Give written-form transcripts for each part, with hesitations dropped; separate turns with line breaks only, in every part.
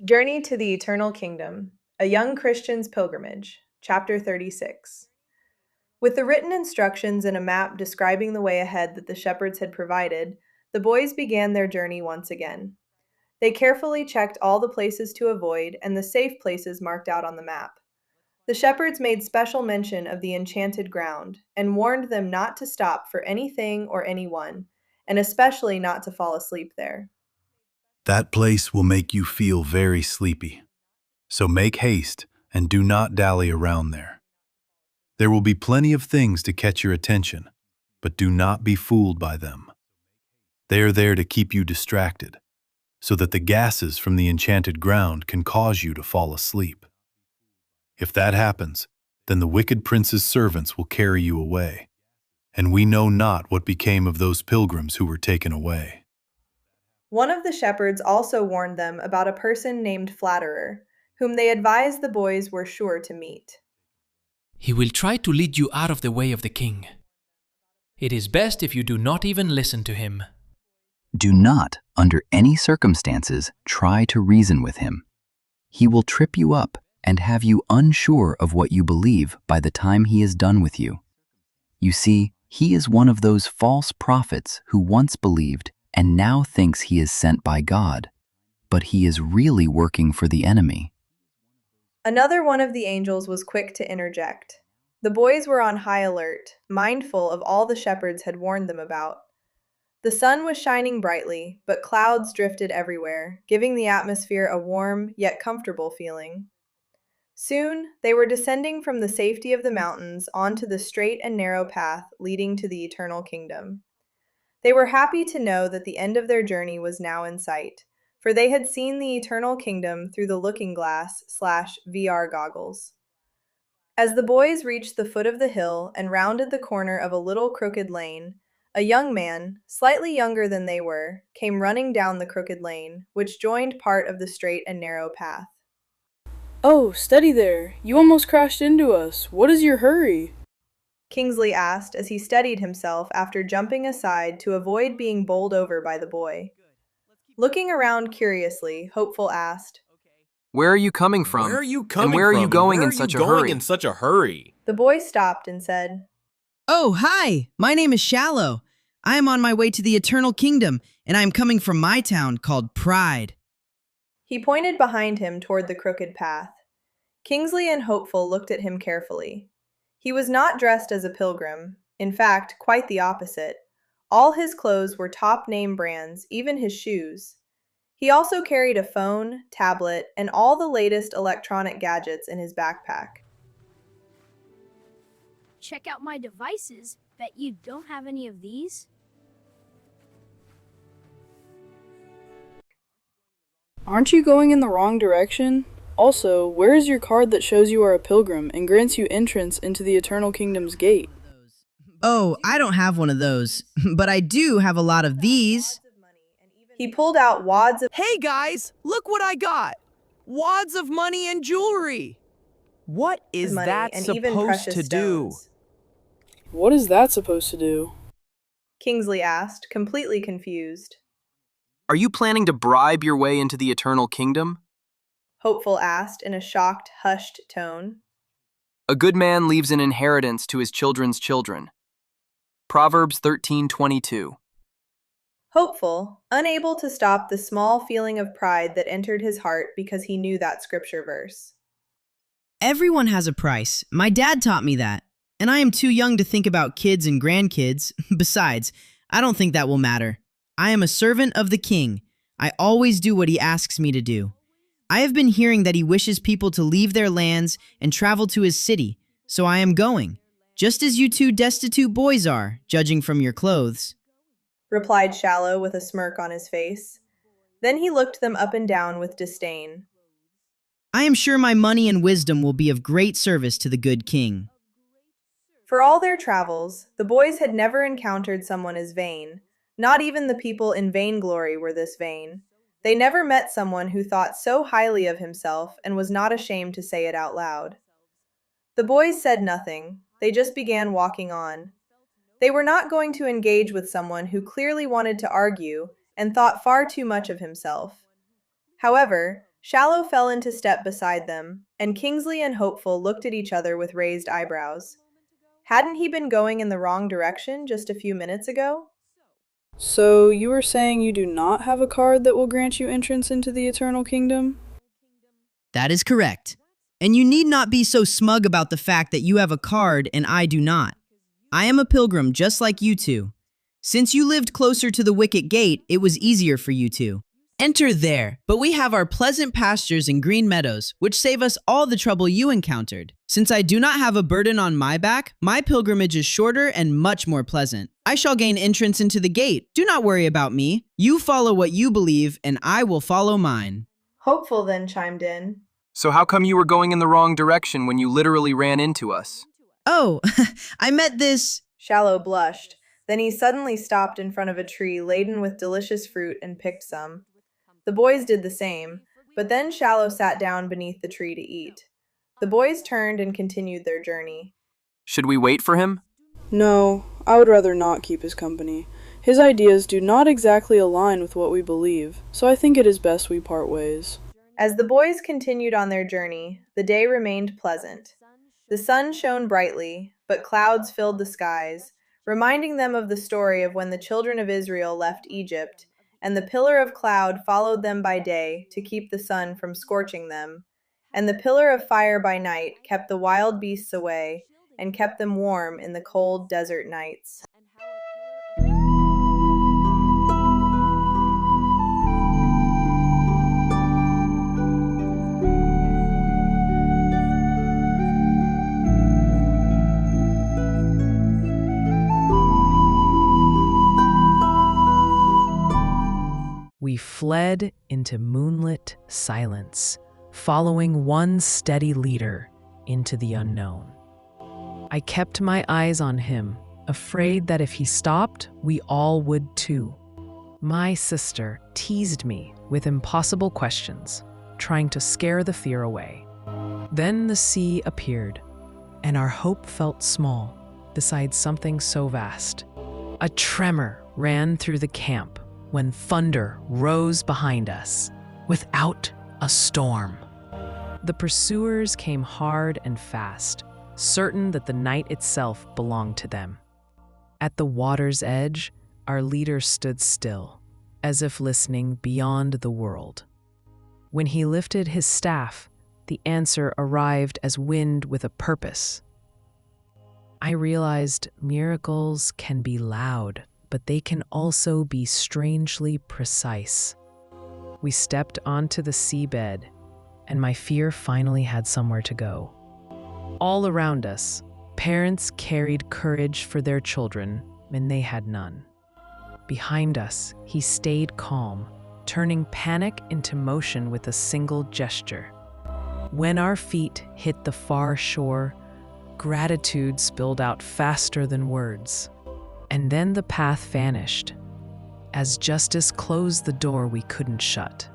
Journey to the Eternal Kingdom, A Young Christian's Pilgrimage, Chapter 36. With the written instructions and a map describing the way ahead that the shepherds had provided, the boys began their journey once again. They carefully checked all the places to avoid and the safe places marked out on the map. The shepherds made special mention of the enchanted ground and warned them not to stop for anything or anyone, and especially not to fall asleep there.
That place will make you feel very sleepy. So make haste and do not dally around there. There will be plenty of things to catch your attention, but do not be fooled by them. They are there to keep you distracted, so that the gases from the enchanted ground can cause you to fall asleep. If that happens, then the wicked prince's servants will carry you away, and we know not what became of those pilgrims who were taken away.
One of the shepherds also warned them about a person named Flatterer, whom they advised the boys were sure to meet.
He will try to lead you out of the way of the king. It is best if you do not even listen to him.
Do not, under any circumstances, try to reason with him. He will trip you up and have you unsure of what you believe by the time he is done with you. You see, he is one of those false prophets who once believed and now thinks he is sent by God, but he is really working for the enemy.
Another one of the angels was quick to interject. The boys were on high alert, mindful of all the shepherds had warned them about. The sun was shining brightly, but clouds drifted everywhere, giving the atmosphere a warm yet comfortable feeling. Soon, they were descending from the safety of the mountains onto the straight and narrow path leading to the eternal kingdom. They were happy to know that the end of their journey was now in sight, for they had seen the eternal kingdom through the looking glass/VR goggles. As the boys reached the foot of the hill and rounded the corner of a little crooked lane, a young man, slightly younger than they were, came running down the crooked lane, which joined part of the straight and narrow path.
Oh, steady there. You almost crashed into us. What is your hurry?
Kingsley asked as he steadied himself after jumping aside to avoid being bowled over by the boy. Looking around curiously, Hopeful asked,
Where are you coming from?
Where are you coming
and where
from?
are you going
Where
in
are
such
you
a
going
hurry?
in such a hurry?
The boy stopped and said,
Oh, hi! My name is Shallow. I am on my way to the Eternal Kingdom, and I am coming from my town called Pride.
He pointed behind him toward the crooked path. Kingsley and Hopeful looked at him carefully. He was not dressed as a pilgrim, in fact, quite the opposite. All his clothes were top-name brands, even his shoes. He also carried a phone, tablet, and all the latest electronic gadgets in his backpack.
Check out my devices. Bet you don't have any of these?
Aren't you going in the wrong direction? Also, where is your card that shows you are a pilgrim and grants you entrance into the Eternal Kingdom's gate?
Oh, I don't have one of those, but I do have a lot of these.
He pulled out wads of
Hey guys, look what I got! Wads of money and jewelry! What is
money
that
and even
supposed
precious
to do?
stones.
What is that supposed to do?
Kingsley asked, completely confused.
Are you planning to bribe your way into the eternal kingdom?
Hopeful asked in a shocked, hushed tone.
A good man leaves an inheritance to his children's children. Proverbs 13:22.
Hopeful, unable to stop the small feeling of pride that entered his heart because he knew that scripture verse.
Everyone has a price. My dad taught me that. And I am too young to think about kids and grandkids. Besides, I don't think that will matter. I am a servant of the king. I always do what he asks me to do. I have been hearing that he wishes people to leave their lands and travel to his city, so I am going, just as you two destitute boys are, judging from your clothes.
Replied Shallow with a smirk on his face. Then he looked them up and down with disdain.
I am sure my money and wisdom will be of great service to the good king.
For all their travels, the boys had never encountered someone as vain. Not even the people in vainglory were this vain. They never met someone who thought so highly of himself and was not ashamed to say it out loud. The boys said nothing. They just began walking on. They were not going to engage with someone who clearly wanted to argue and thought far too much of himself. However, Shallow fell into step beside them, and Kingsley and Hopeful looked at each other with raised eyebrows. Hadn't he been going in the wrong direction just a few minutes ago?
So, you were saying you do not have a card that will grant you entrance into the Eternal Kingdom?
That is correct. And you need not be so smug about the fact that you have a card and I do not. I am a pilgrim just like you two. Since you lived closer to the Wicket Gate, it was easier for you two. Enter there, but we have our pleasant pastures and green meadows, which save us all the trouble you encountered. Since I do not have a burden on my back, my pilgrimage is shorter and much more pleasant. I shall gain entrance into the gate. Do not worry about me. You follow what you believe, and I will follow mine.
Hopeful then chimed in.
So how come you were going in the wrong direction when you literally ran into us?
Oh, I met this...
Shallow blushed. Then he suddenly stopped in front of a tree laden with delicious fruit and picked some. The boys did the same, but then Shallow sat down beneath the tree to eat. The boys turned and continued their journey.
Should we wait for him?
No, I would rather not keep his company. His ideas do not exactly align with what we believe, so I think it is best we part ways.
As the boys continued on their journey, the day remained pleasant. The sun shone brightly, but clouds filled the skies, reminding them of the story of when the children of Israel left Egypt, and the pillar of cloud followed them by day to keep the sun from scorching them, and the pillar of fire by night kept the wild beasts away and kept them warm in the cold desert nights.
We fled into moonlit silence, following one steady leader into the unknown. I kept my eyes on him, afraid that if he stopped, we all would too. My sister teased me with impossible questions, trying to scare the fear away. Then the sea appeared, and our hope felt small beside something so vast. A tremor ran through the camp when thunder rose behind us, without a storm. The pursuers came hard and fast, certain that the night itself belonged to them. At the water's edge, our leader stood still, as if listening beyond the world. When he lifted his staff, the answer arrived as wind with a purpose. I realized miracles can be loud, but they can also be strangely precise. We stepped onto the seabed, and my fear finally had somewhere to go. All around us, parents carried courage for their children, and they had none. Behind us, he stayed calm, turning panic into motion with a single gesture. When our feet hit the far shore, gratitude spilled out faster than words. And then the path vanished, as justice closed the door we couldn't shut.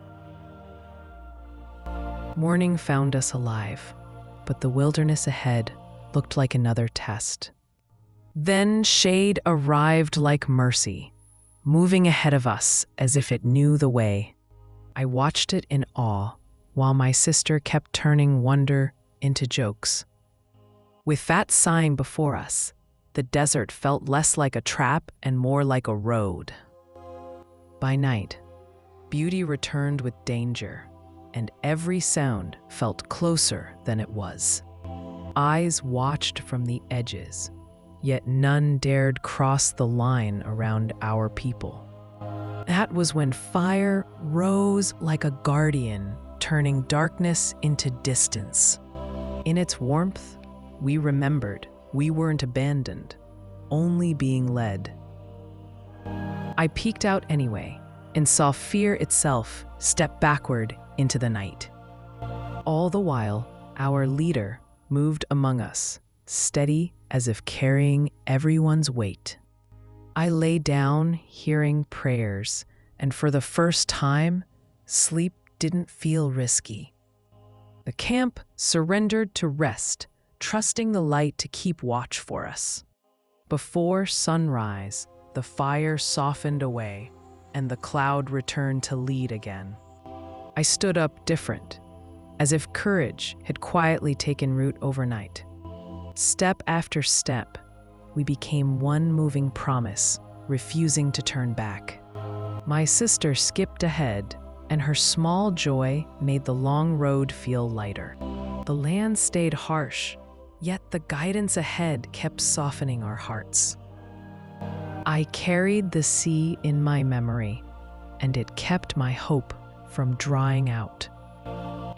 Morning found us alive, but the wilderness ahead looked like another test. Then shade arrived like mercy, moving ahead of us as if it knew the way. I watched it in awe, while my sister kept turning wonder into jokes. With that sign before us, the desert felt less like a trap and more like a road. By night, beauty returned with danger, and every sound felt closer than it was. Eyes watched from the edges, yet none dared cross the line around our people. That was when fire rose like a guardian, turning darkness into distance. In its warmth, we remembered we weren't abandoned, only being led. I peeked out anyway and saw fear itself step backward into the night. All the while, our leader moved among us, steady as if carrying everyone's weight. I lay down hearing prayers, and for the first time, sleep didn't feel risky. The camp surrendered to rest, trusting the light to keep watch for us. Before sunrise, the fire softened away, and the cloud returned to lead again. I stood up different, as if courage had quietly taken root overnight. Step after step, we became one moving promise, refusing to turn back. My sister skipped ahead, and her small joy made the long road feel lighter. The land stayed harsh, yet the guidance ahead kept softening our hearts. I carried the sea in my memory, and it kept my hope from drying out.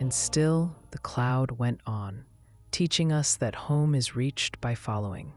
And still the cloud went on, teaching us that home is reached by following.